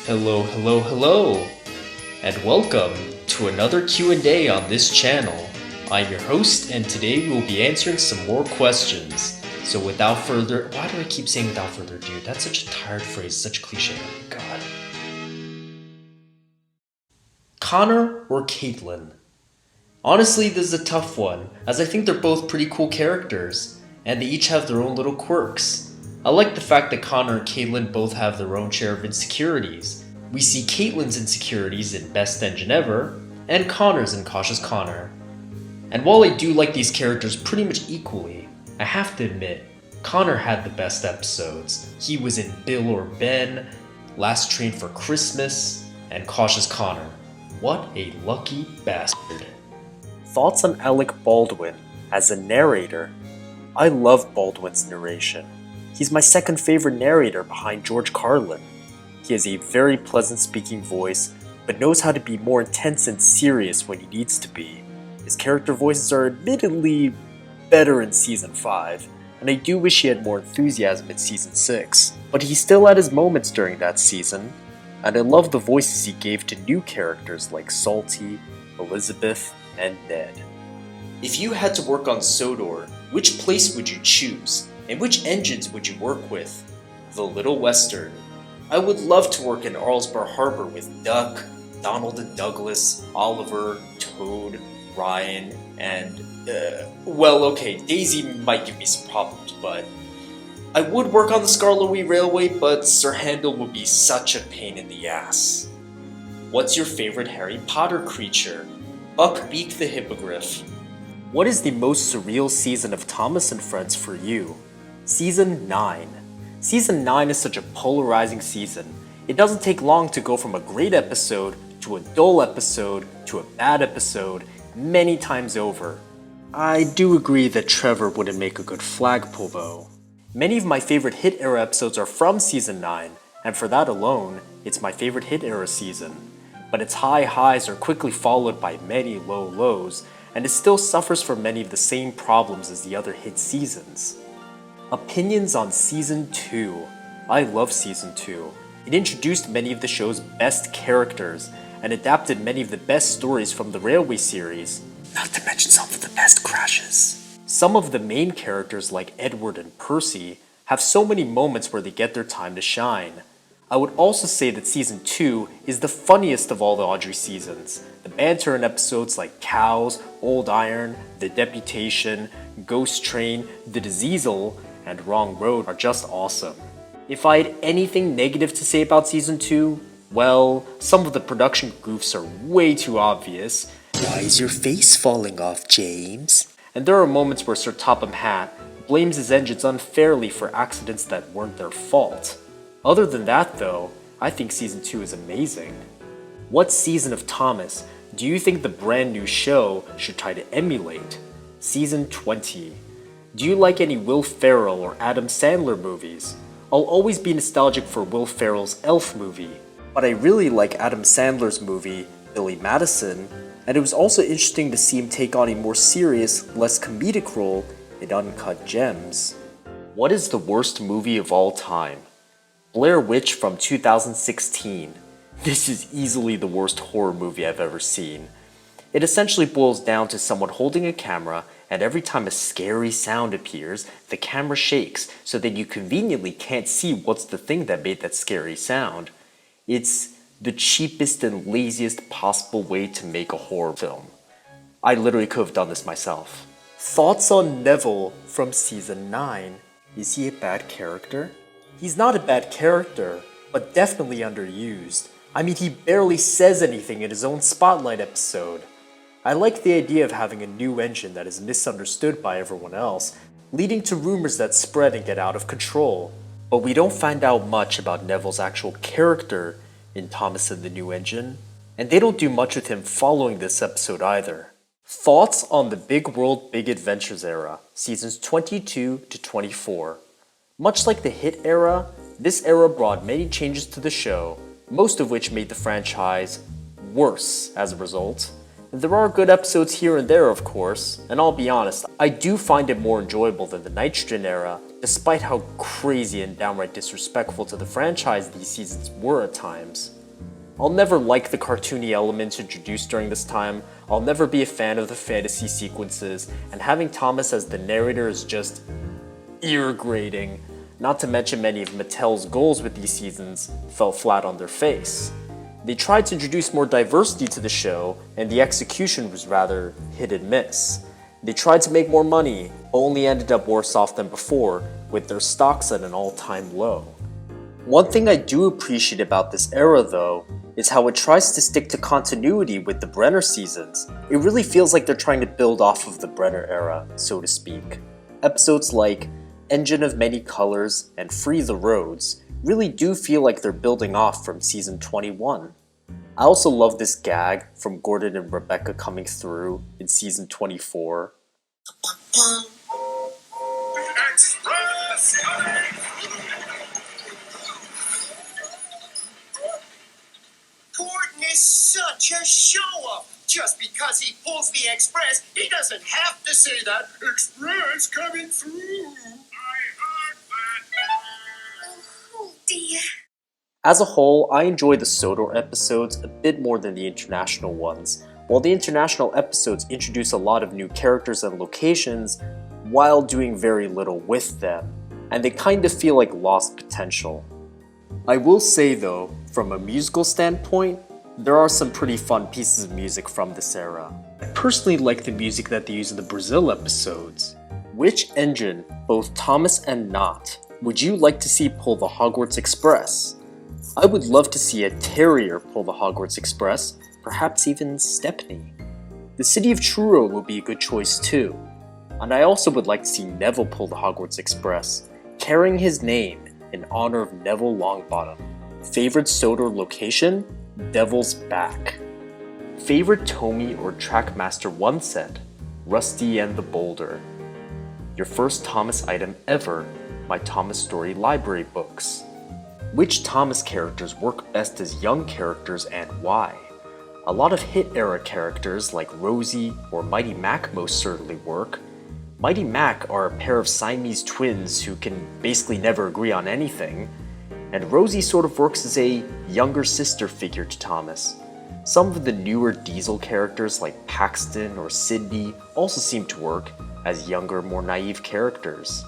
Hello, and welcome to another Q&A on this channel. I'm your host, and today we will be answering some more questions. So without further, why do I keep saying without further ado? That's such a tired phrase, such a cliche, oh my god. Connor or Caitlin? Honestly, this is a tough one, as I think they're both pretty cool characters, and they each have their own little quirks. I like the fact that Connor and Caitlin both have their own share of insecurities. We see Caitlin's insecurities in Best Engine Ever, and Connor's in Cautious Connor. And while I do like these characters pretty much equally, I have to admit, Connor had the best episodes. He was in Bill or Ben, Last Train for Christmas, and Cautious Connor. What a lucky bastard. Thoughts on Alec Baldwin as a narrator? I love Baldwin's narration. He's my second favorite narrator behind George Carlin. He has a very pleasant speaking voice, but knows how to be more intense and serious when he needs to be. His character voices are admittedly better in Season 5, and I do wish he had more enthusiasm in Season 6, but he still had his moments during that season, and I love the voices he gave to new characters like Salty, Elizabeth, and Ned. If you had to work on Sodor, which place would you choose? And which engines would you work with? The Little Western. I would love to work in Arlesbar Harbor with Duck, Donald and Douglas, Oliver, Toad, Ryan, and Daisy might give me some problems, but I would work on the Skarloey Railway, but Sir Handel would be such a pain in the ass. What's your favorite Harry Potter creature? Buckbeak the Hippogriff. What is the most surreal season of Thomas and Friends for you? Season 9. Season 9 is such a polarizing season. It doesn't take long to go from a great episode to a dull episode to a bad episode many times over. I do agree that Trevor wouldn't make a good flagpole though. Many of my favorite Hit Era episodes are from Season 9, and for that alone, it's my favorite Hit Era season. But its high highs are quickly followed by many low lows, and it still suffers from many of the same problems as the other hit seasons. Opinions on Season 2. I love Season 2. It introduced many of the show's best characters, and adapted many of the best stories from the Railway series, not to mention some of the best crashes. Some of the main characters like Edward and Percy have so many moments where they get their time to shine. I would also say that Season 2 is the funniest of all the Audrey seasons. The banter in episodes like Cows, Old Iron, The Deputation, Ghost Train, The Diseasel, and Wrong Road are just awesome. If I had anything negative to say about Season 2, well, some of the production goofs are way too obvious. Why is your face falling off, James? And there are moments where Sir Topham Hatt blames his engines unfairly for accidents that weren't their fault. Other than that though, I think Season 2 is amazing. What season of Thomas do you think the brand new show should try to emulate? Season 20. Do you like any Will Ferrell or Adam Sandler movies? I'll always be nostalgic for Will Ferrell's Elf movie, but I really like Adam Sandler's movie, Billy Madison, and it was also interesting to see him take on a more serious, less comedic role in Uncut Gems. What is the worst movie of all time? Blair Witch from 2016. This is easily the worst horror movie I've ever seen. It essentially boils down to someone holding a camera, and every time a scary sound appears, the camera shakes so that you conveniently can't see what's the thing that made that scary sound. It's the cheapest and laziest possible way to make a horror film. I literally could have done this myself. Thoughts on Neville from Season 9? Is he a bad character? He's not a bad character, but definitely underused. I mean, he barely says anything in his own Spotlight episode. I like the idea of having a new engine that is misunderstood by everyone else, leading to rumors that spread and get out of control. But we don't find out much about Neville's actual character in Thomas and the New Engine, and they don't do much with him following this episode either. Thoughts on the Big World Big Adventures era, seasons 22 to 24. Much like the Hit era, this era brought many changes to the show, most of which made the franchise worse as a result. There are good episodes here and there, of course, and I'll be honest, I do find it more enjoyable than the Nitrogen era, despite how crazy and downright disrespectful to the franchise these seasons were at times. I'll never like the cartoony elements introduced during this time, I'll never be a fan of the fantasy sequences, and having Thomas as the narrator is just ear-grating, not to mention many of Mattel's goals with these seasons fell flat on their face. They tried to introduce more diversity to the show, and the execution was rather hit and miss. They tried to make more money, only ended up worse off than before, with their stocks at an all-time low. One thing I do appreciate about this era though, is how it tries to stick to continuity with the Brenner seasons. It really feels like they're trying to build off of the Brenner era, so to speak. Episodes like Engine of Many Colors and Free the Roads really do feel like they're building off from season 21. I also love this gag from Gordon and Rebecca coming through in season 24. Express Gordon is such a show-up. Just because he pulls the express, he doesn't have to say that. Express coming through. I heard that. Oh dear. As a whole, I enjoy the Sodor episodes a bit more than the international ones. While the international episodes introduce a lot of new characters and locations, while doing very little with them, and they kind of feel like lost potential. I will say though, from a musical standpoint, there are some pretty fun pieces of music from this era. I personally like the music that they use in the Brazil episodes. Which engine, both Thomas and Knott, would you like to see pull the Hogwarts Express? I would love to see a Terrier pull the Hogwarts Express, perhaps even Stepney. The City of Truro would be a good choice too. And I also would like to see Neville pull the Hogwarts Express, carrying his name in honor of Neville Longbottom. Favorite Sodor location? Devil's Back. Favorite Tomy or Trackmaster 1 set? Rusty and the Boulder. Your first Thomas item ever? My Thomas Story Library books. Which Thomas characters work best as young characters and why? A lot of hit era characters like Rosie or Mighty Mac most certainly work. Mighty Mac are a pair of Siamese twins who can basically never agree on anything, and Rosie sort of works as a younger sister figure to Thomas. Some of the newer Diesel characters like Paxton or Sydney also seem to work as younger, more naive characters.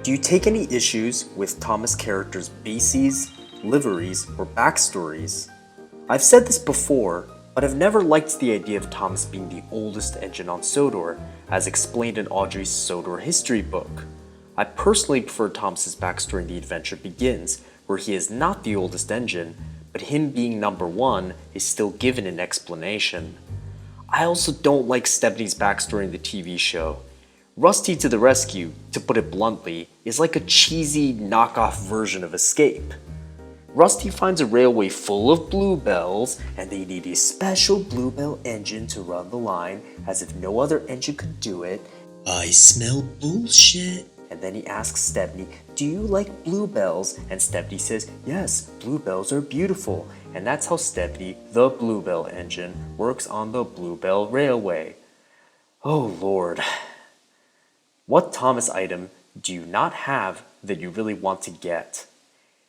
Do you take any issues with Thomas characters' bases, liveries, or backstories? I've said this before, but I've never liked the idea of Thomas being the oldest engine on Sodor, as explained in Audrey's Sodor history book. I personally prefer Thomas's backstory in The Adventure Begins, where he is not the oldest engine, but him being number 1 is still given an explanation. I also don't like Stepney's backstory in the TV show. Rusty to the Rescue, to put it bluntly, is like a cheesy knockoff version of Escape. Rusty finds a railway full of bluebells, and they need a special bluebell engine to run the line, as if no other engine could do it. I smell bullshit. And then he asks Stepney, do you like bluebells? And Stepney says, yes, bluebells are beautiful. And that's how Stepney, the bluebell engine, works on the Bluebell Railway. Oh Lord. What Thomas item do you not have that you really want to get?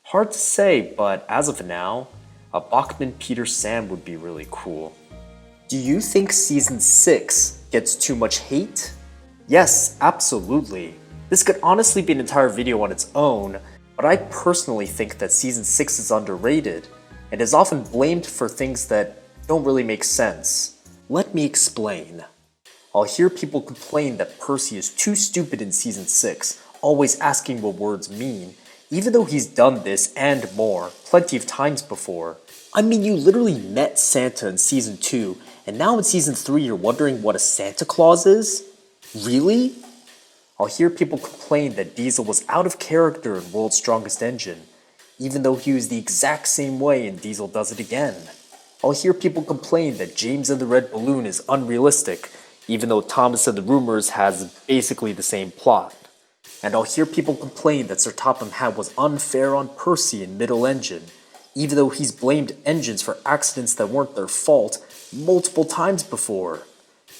Hard to say, but as of now, a Bachman Peter Sam would be really cool. Do you think Season 6 gets too much hate? Yes, absolutely. This could honestly be an entire video on its own, but I personally think that Season 6 is underrated, and is often blamed for things that don't really make sense. Let me explain. I'll hear people complain that Percy is too stupid in Season 6, always asking what words mean, even though he's done this and more plenty of times before. I mean, you literally met Santa in Season 2, and now in Season 3 you're wondering what a Santa Claus is? Really? I'll hear people complain that Diesel was out of character in World's Strongest Engine, even though he was the exact same way and Diesel does it again. I'll hear people complain that James and the Red Balloon is unrealistic, even though Thomas and the Rumors has basically the same plot. And I'll hear people complain that Sir Topham Hatt was unfair on Percy in Middle Engine, even though he's blamed engines for accidents that weren't their fault, multiple times before.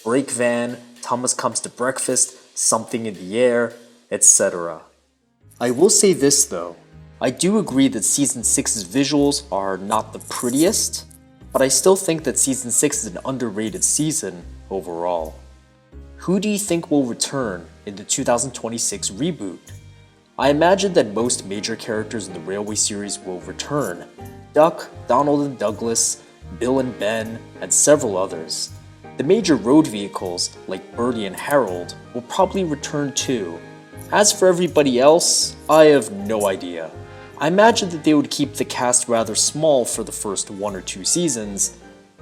Break Van, Thomas Comes to Breakfast, Something in the Air, etc. I will say this though, I do agree that Season 6's visuals are not the prettiest, but I still think that Season 6 is an underrated season overall. Who do you think will return in the 2026 reboot? I imagine that most major characters in the Railway series will return. Duck, Donald and Douglas, Bill and Ben, and several others. The major road vehicles, like Bertie and Harold, will probably return too. As for everybody else, I have no idea. I imagine that they would keep the cast rather small for the first 1 or 2 seasons.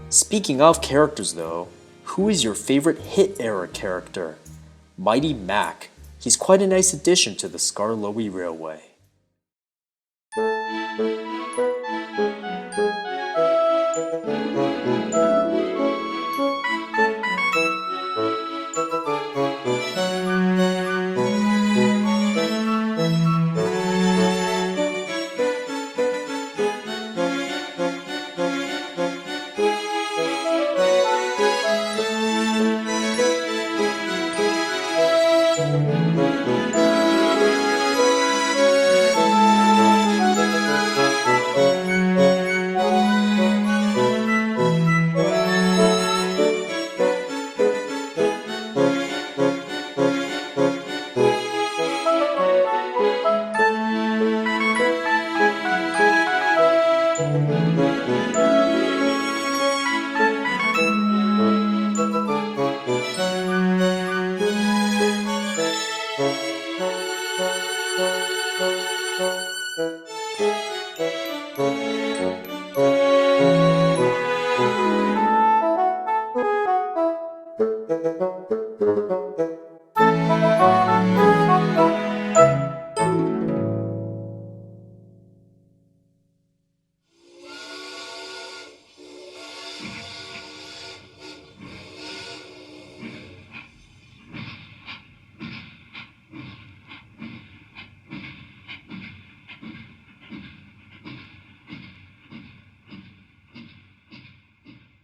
Speaking of characters though, who is your favorite Hit era character? Mighty Mac. He's quite a nice addition to the Skarloey Railway.